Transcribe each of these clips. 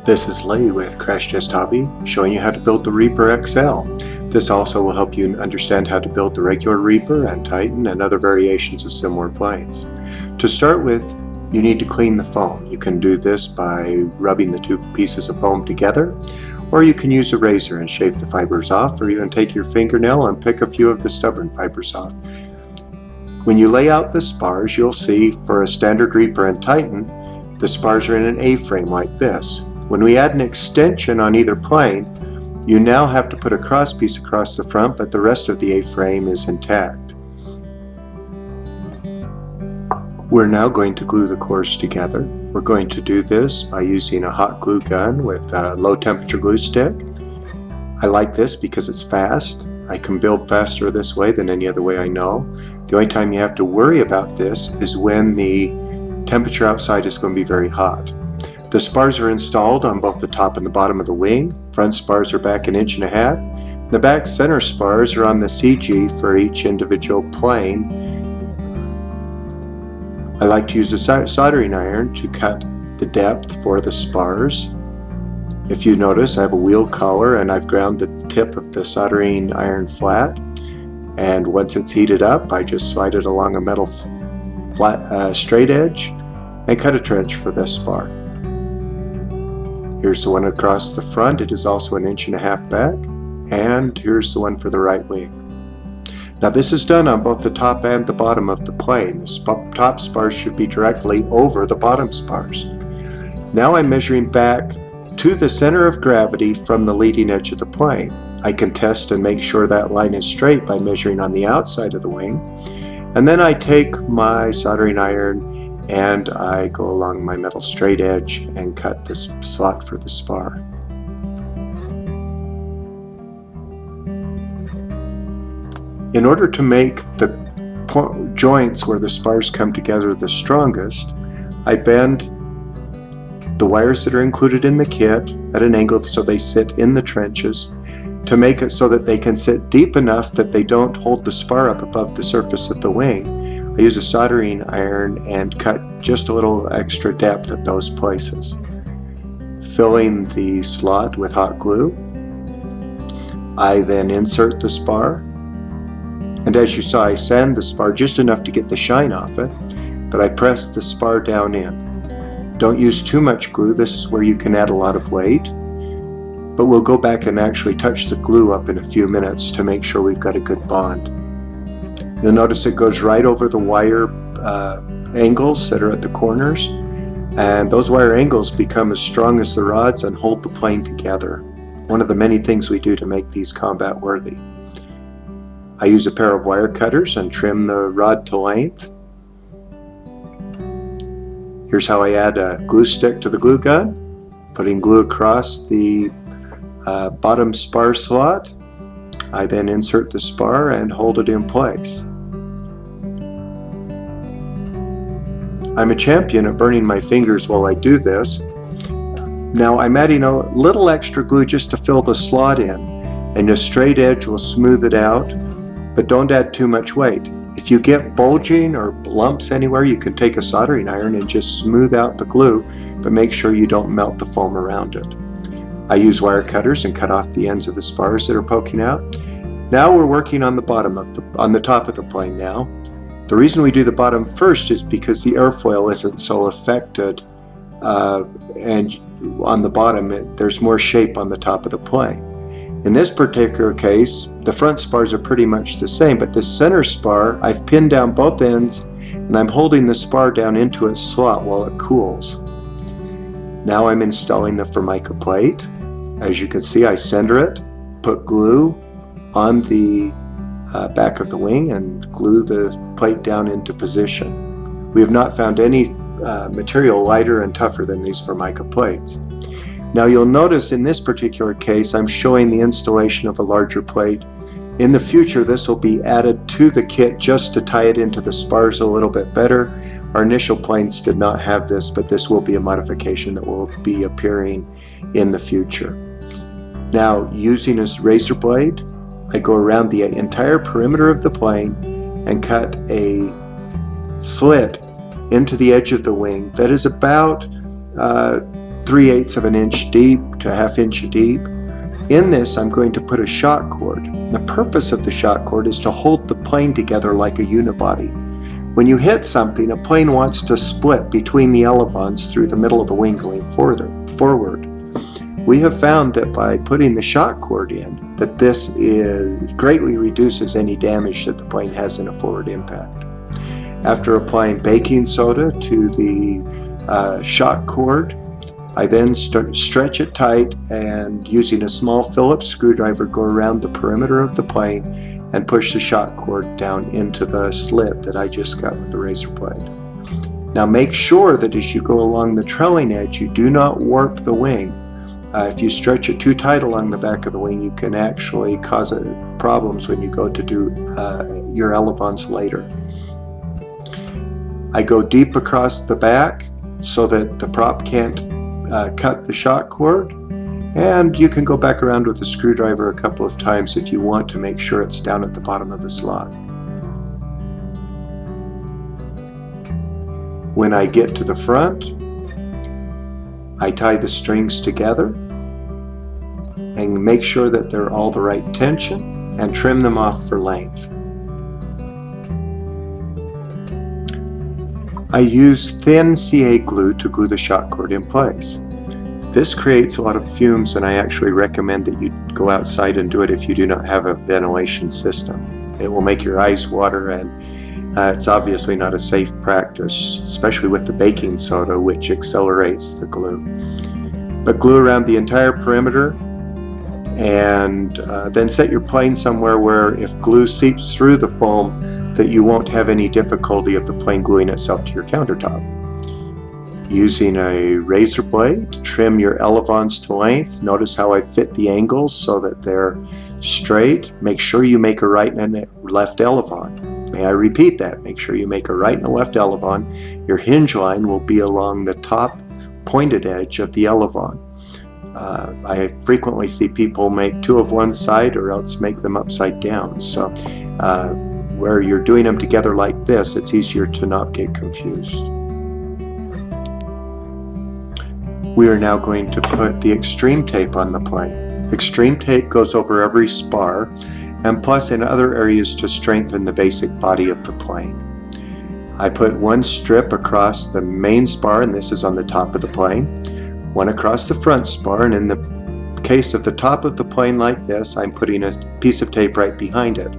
This is Lee with Crashtesthobby, showing you how to build the Reaper XL. This also will help you understand how to build the regular Reaper and Titan and other variations of similar planes. To start with, you need to clean the foam. You can do this by rubbing the two pieces of foam together, or you can use a razor and shave the fibers off, or even take your fingernail and pick a few of the stubborn fibers off. When you lay out the spars, you'll see for a standard Reaper and Titan, the spars are in an A-frame like this. When we add an extension on either plane, you now have to put a crosspiece across the front, but the rest of the A-frame is intact. We're now going to glue the cores together. We're going to do this by using a hot glue gun with a low temperature glue stick. I like this because it's fast. I can build faster this way than any other way I know. The only time you have to worry about this is when the temperature outside is going to be very hot. The spars are installed on both the top and the bottom of the wing. Front spars are back 1.5 inches. The back center spars are on the CG for each individual plane. I like to use a soldering iron to cut the depth for the spars. If you notice, I have a wheel collar and I've ground the tip of the soldering iron flat. And once it's heated up, I just slide it along a metal flat, straight edge and cut a trench for this spar. Here's the one across the front. It is also 1.5 inches back. And here's the one for the right wing. Now this is done on both the top and the bottom of the plane. The top spars should be directly over the bottom spars. Now I'm measuring back to the center of gravity from the leading edge of the plane. I can test and make sure that line is straight by measuring on the outside of the wing. And then I take my soldering iron and I go along my metal straight edge and cut this slot for the spar. In order to make the joints where the spars come together the strongest, I bend the wires that are included in the kit at an angle so they sit in the trenches to make it so that they can sit deep enough that they don't hold the spar up above the surface of the wing. I use a soldering iron and cut just a little extra depth at those places. Filling the slot with hot glue, I then insert the spar, and as you saw, I sand the spar just enough to get the shine off it, but I press the spar down in. Don't use too much glue. This is where you can add a lot of weight, but we'll go back and actually touch the glue up in a few minutes to make sure we've got a good bond. You'll notice it goes right over the wire angles that are at the corners, and those wire angles become as strong as the rods and hold the plane together. One of the many things we do to make these combat worthy. I use a pair of wire cutters and trim the rod to length. Here's how I add a glue stick to the glue gun, putting glue across the bottom spar slot. I then insert the spar and hold it in place. I'm a champion at burning my fingers while I do this. Now I'm adding a little extra glue just to fill the slot in, and a straight edge will smooth it out, but don't add too much weight. If you get bulging or lumps anywhere, you can take a soldering iron and just smooth out the glue, but make sure you don't melt the foam around it. I use wire cutters and cut off the ends of the spars that are poking out. Now we're working on the top of the plane now. The reason we do the bottom first is because the airfoil isn't so affected, and on the bottom there's more shape on the top of the plane. In this particular case, the front spars are pretty much the same, but the center spar, I've pinned down both ends and I'm holding the spar down into its slot while it cools. Now I'm installing the Formica plate. As you can see, I center it, put glue on the back of the wing and glue the plate down into position. We have not found any material lighter and tougher than these Formica plates. Now you'll notice in this particular case I'm showing the installation of a larger plate. In the future this will be added to the kit just to tie it into the spars a little bit better. Our initial planes did not have this, but this will be a modification that will be appearing in the future. Now using a razor blade, I go around the entire perimeter of the plane and cut a slit into the edge of the wing that is about 3/8 of an inch deep to a 1/2 inch deep. In this, I'm going to put a shock cord. The purpose of the shock cord is to hold the plane together like a unibody. When you hit something, a plane wants to split between the elevons through the middle of the wing going forward. We have found that by putting the shock cord in, that this greatly reduces any damage that the plane has in a forward impact. After applying baking soda to the shock cord, I then stretch it tight, and using a small Phillips screwdriver go around the perimeter of the plane and push the shock cord down into the slit that I just got with the razor blade. Now make sure that as you go along the trailing edge, you do not warp the wing. If you stretch it too tight along the back of the wing, you can actually cause problems when you go to do your elevons later. I go deep across the back so that the prop can't cut the shock cord, and you can go back around with a screwdriver a couple of times if you want to make sure it's down at the bottom of the slot. When I get to the front, I tie the strings together and make sure that they're all the right tension and trim them off for length. I use thin CA glue to glue the shock cord in place. This creates a lot of fumes, and I actually recommend that you go outside and do it if you do not have a ventilation system. It will make your eyes water, and it's obviously not a safe practice, especially with the baking soda, which accelerates the glue. But glue around the entire perimeter, and then set your plane somewhere where if glue seeps through the foam, that you won't have any difficulty of the plane gluing itself to your countertop. Using a razor blade to trim your elevons to length. Notice how I fit the angles so that they're straight. Make sure you make a right and a left elevon. May I repeat that? Make sure you make a right and a left elevon. Your hinge line will be along the top pointed edge of the elevon. I frequently see people make two of one side or else make them upside down. So where you're doing them together like this, it's easier to not get confused. We are now going to put the extreme tape on the plane. Extreme tape goes over every spar, and plus in other areas to strengthen the basic body of the plane. I put one strip across the main spar, and this is on the top of the plane. One across the front spar, and in the case of the top of the plane like this, I'm putting a piece of tape right behind it.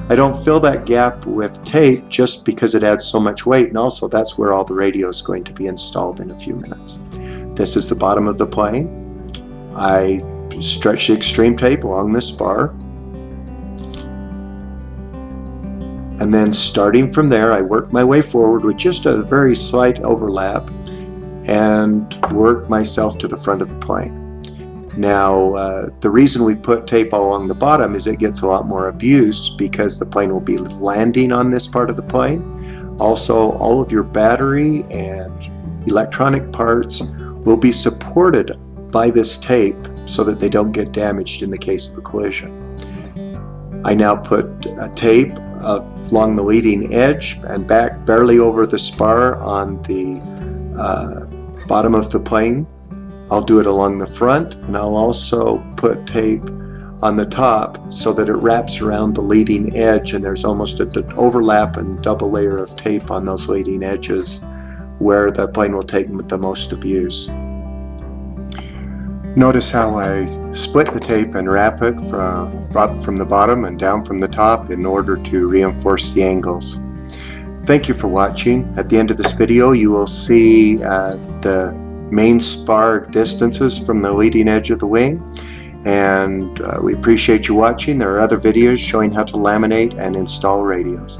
I don't fill that gap with tape just because it adds so much weight, and also that's where all the radio is going to be installed in a few minutes. This is the bottom of the plane. I stretch the extreme tape along the spar, and then starting from there, I work my way forward with just a very slight overlap and work myself to the front of the plane. Now, the reason we put tape all along the bottom is it gets a lot more abuse because the plane will be landing on this part of the plane. Also, all of your battery and electronic parts will be supported by this tape so that they don't get damaged in the case of a collision. I now put tape along the leading edge and back barely over the spar on the bottom of the plane. I'll do it along the front, and I'll also put tape on the top so that it wraps around the leading edge, and there's almost an overlap and double layer of tape on those leading edges where the plane will take the most abuse. Notice how I split the tape and wrap it from the bottom and down from the top in order to reinforce the angles. Thank you for watching. At the end of this video, you will see the main spar distances from the leading edge of the wing, and we appreciate you watching. There are other videos showing how to laminate and install radios.